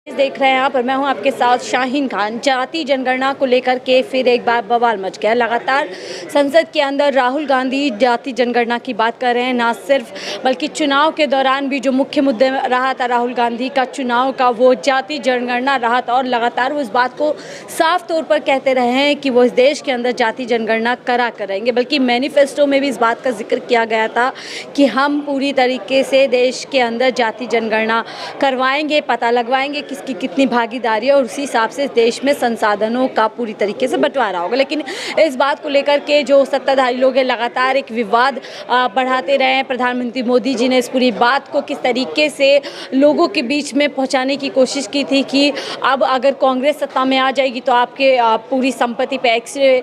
देख रहे हैं आप और मैं हूं आपके साथ शाहीन खान। जाति जनगणना को लेकर के फिर एक बार बवाल मच गया। लगातार संसद के अंदर राहुल गांधी जाति जनगणना की बात कर रहे हैं, ना सिर्फ बल्कि चुनाव के दौरान भी जो मुख्य मुद्दे रहा था राहुल गांधी का चुनाव का, वो जाति जनगणना रहा था। और लगातार वो इस बात को साफ तौर पर कहते रहे हैं कि वो इस देश के अंदर जाति जनगणना करेंगे। बल्कि मैनिफेस्टो में भी इस बात का जिक्र किया गया था कि हम पूरी तरीके से देश के अंदर जाति जनगणना करवाएंगे, पता लगवाएंगे किसकी कितनी भागीदारी है और उसी हिसाब से देश में संसाधनों का पूरी तरीके से बंटवारा होगा। लेकिन इस बात को लेकर के जो सत्ताधारी लोग हैं लगातार एक विवाद बढ़ाते रहे हैं। प्रधानमंत्री मोदी जी ने इस पूरी बात को किस तरीके से लोगों के बीच में पहुंचाने की कोशिश की थी कि अब अगर कांग्रेस सत्ता में आ जाएगी तो आपके पूरी संपत्ति पे एक्स-रे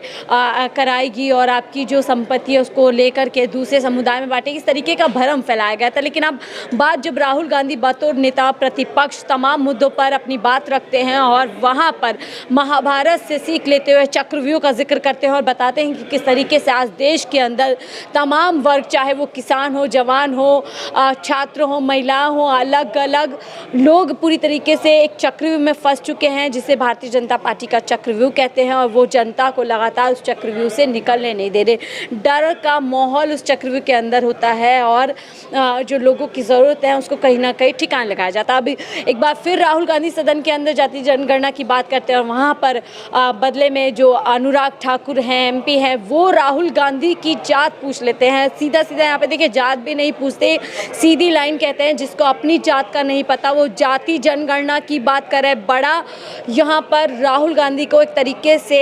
कराएगी और आपकी जो संपत्ति है उसको लेकर के दूसरे समुदाय में बांटेगी। इस तरीके का भ्रम फैलाया गया था। लेकिन अब बात जब राहुल गांधी बतौर नेता प्रतिपक्ष तमाम मुद्दों पर अपनी बात रखते हैं और वहां पर महाभारत से सीख लेते हुए चक्रव्यूह का जिक्र करते हैं और बताते हैं कि किस तरीके से आज देश के अंदर तमाम वर्ग, चाहे वो किसान हो, जवान हो, छात्र हो, महिला हो, अलग अलग लोग पूरी तरीके से एक चक्रव्यूह में फंस चुके हैं जिसे भारतीय जनता पार्टी का चक्रव्यूह कहते हैं। और वो जनता को लगातार उस चक्रव्यूह से निकलने नहीं दे रहे। डर का माहौल उस चक्रव्यूह के अंदर होता है और जो लोगों की ज़रूरत है उसको कहीं ना कहीं ठिकाने लगाया जाता है। अभी एक बार फिर राहुल गांधी सदन के अंदर जाति जनगणना की बात करते हैं और वहाँ पर बदले में जो अनुराग ठाकुर हैं, एमपी हैं, वो राहुल गांधी की जात पूछ लेते हैं। सीधा सीधा यहाँ पे देखिए, जात भी नहीं पूछते, सीधी लाइन कहते हैं जिसको अपनी जात का नहीं पता वो जाति जनगणना की बात करे। बड़ा यहाँ पर राहुल गांधी को एक तरीके से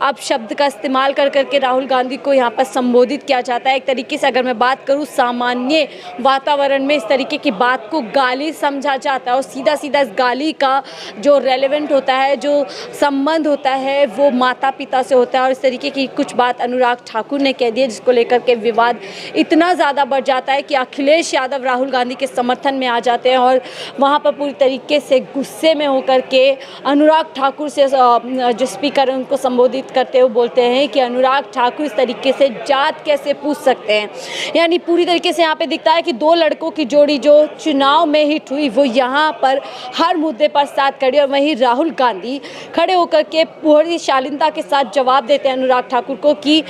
अब शब्द का इस्तेमाल कर करके राहुल गांधी को यहाँ पर संबोधित किया जाता है। एक तरीके से अगर मैं बात करूँ सामान्य वातावरण में इस तरीके की बात को गाली समझा जाता है और सीधा सीधा इस गाली का जो रेलेवेंट होता है, जो संबंध होता है, वो माता पिता से होता है। और इस तरीके की कुछ बात अनुराग ठाकुर ने कह दी है जिसको लेकर के विवाद इतना ज़्यादा बढ़ जाता है कि अखिलेश यादव राहुल गांधी के समर्थन में आ जाते हैं और वहाँ पर पूरी तरीके से गुस्से में होकर के अनुराग ठाकुर से जो स्पीकर है उनको संबोधित करते हुए बोलते हैं कि अनुराग ठाकुर इस तरीके से जात कैसे पूछ सकते हैं। यानी पूरी तरीके से यहाँ पे दिखता है कि दो लड़कों की जोड़ी जो चुनाव में हिट हुई वो यहाँ पर हर मुद्दे पर साथ खड़ी और वहीं राहुल गांधी खड़े होकर के पूरी शालीनता के साथ जवाब देते हैं अनुराग ठाकुर को कि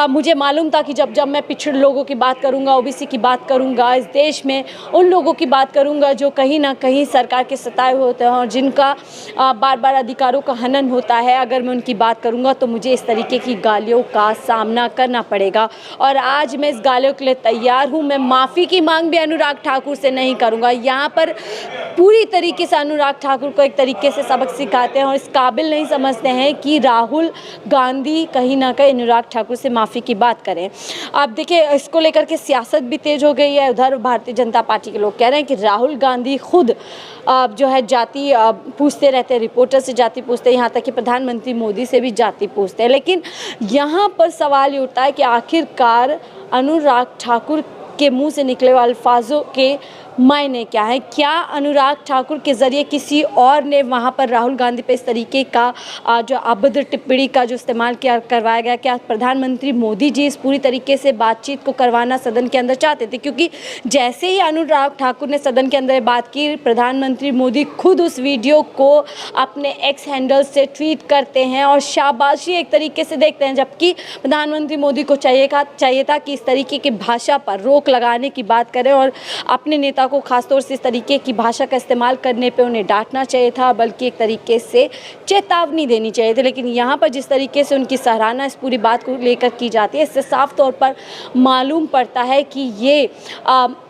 मुझे मालूम था कि जब मैं पिछड़े लोगों की बात करूंगा, ओबीसी की बात करूंगा, इस देश में उन लोगों की बात करूंगा जो कहीं ना कहीं सरकार के सताए हुए होते हैं और जिनका बार बार अधिकारों का हनन होता है, अगर मैं उनकी बात करूंगा तो मुझे इस तरीके की गालियों का सामना करना पड़ेगा और आज मैं इस गालियों के लिए तैयार हूँ। मैं माफ़ी की मांग भी अनुराग ठाकुर से नहीं करूँगा। यहाँ पर पूरी तरीके से अनुराग ठाकुर को एक तरीके से सबक सिखाते हैं और इस काबिल नहीं समझते हैं कि राहुल गांधी कहीं ना कहीं अनुराग ठाकुर से माफ़ी की बात करें। आप देखिए, इसको लेकर के सियासत भी तेज हो गई है। उधर भारतीय जनता पार्टी के लोग कह रहे हैं कि राहुल गांधी खुद जो है जाति पूछते रहते हैं, रिपोर्टर से जाति पूछते हैं, यहाँ तक कि प्रधानमंत्री मोदी से भी जाति पूछते हैं। लेकिन यहाँ पर सवाल ये उठता है कि आखिरकार अनुराग ठाकुर के मुंह से निकले हुए अल्फाजों के मायने क्या है? क्या अनुराग ठाकुर के ज़रिए किसी और ने वहाँ पर राहुल गांधी पे इस तरीके का जो अभद्र टिप्पणी का जो इस्तेमाल करवाया गया? क्या प्रधानमंत्री मोदी जी इस पूरी तरीके से बातचीत को करवाना सदन के अंदर चाहते थे? क्योंकि जैसे ही अनुराग ठाकुर ने सदन के अंदर बात की, प्रधानमंत्री मोदी खुद उस वीडियो को अपने एक्स हैंडल से ट्वीट करते हैं और शाबाशी एक तरीके से देखते हैं। जबकि प्रधानमंत्री मोदी को चाहिए था कि इस तरीके की भाषा पर रोक लगाने की बात करें और अपने नेता को खासतौर से इस तरीके की भाषा का इस्तेमाल करने पे उन्हें डांटना चाहिए था, बल्कि एक तरीके से चेतावनी देनी चाहिए थी। लेकिन यहाँ पर जिस तरीके से उनकी सराहना इस पूरी बात को लेकर की जाती है, इससे साफ तौर पर मालूम पड़ता है कि ये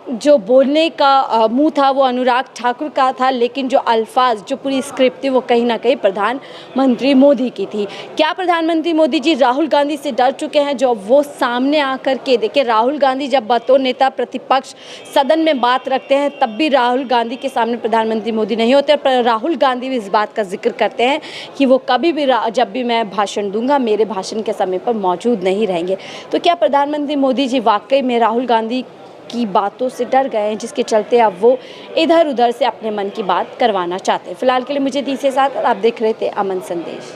जो बोलने का मुंह था वो अनुराग ठाकुर का था, लेकिन जो अल्फाज, जो पूरी स्क्रिप्ट थी वो कहीं ना कहीं प्रधानमंत्री मोदी की थी। क्या प्रधानमंत्री मोदी जी राहुल गांधी से डर चुके हैं? जो वो सामने आकर के देखिए, राहुल गांधी जब बतौर नेता प्रतिपक्ष सदन में बात रखते हैं तब भी राहुल गांधी के सामने प्रधानमंत्री मोदी नहीं होते। पर राहुल गांधी भी इस बात का जिक्र करते हैं कि वो कभी भी जब भी मैं भाषण दूंगा मेरे भाषण के समय पर मौजूद नहीं रहेंगे। तो क्या प्रधानमंत्री मोदी जी वाकई में राहुल गांधी की बातों से डर गए हैं, जिसके चलते अब वो इधर उधर से अपने मन की बात करवाना चाहते हैं? फिलहाल के लिए मुझे दीजिए साथ। आप देख रहे थे अमन संदेश।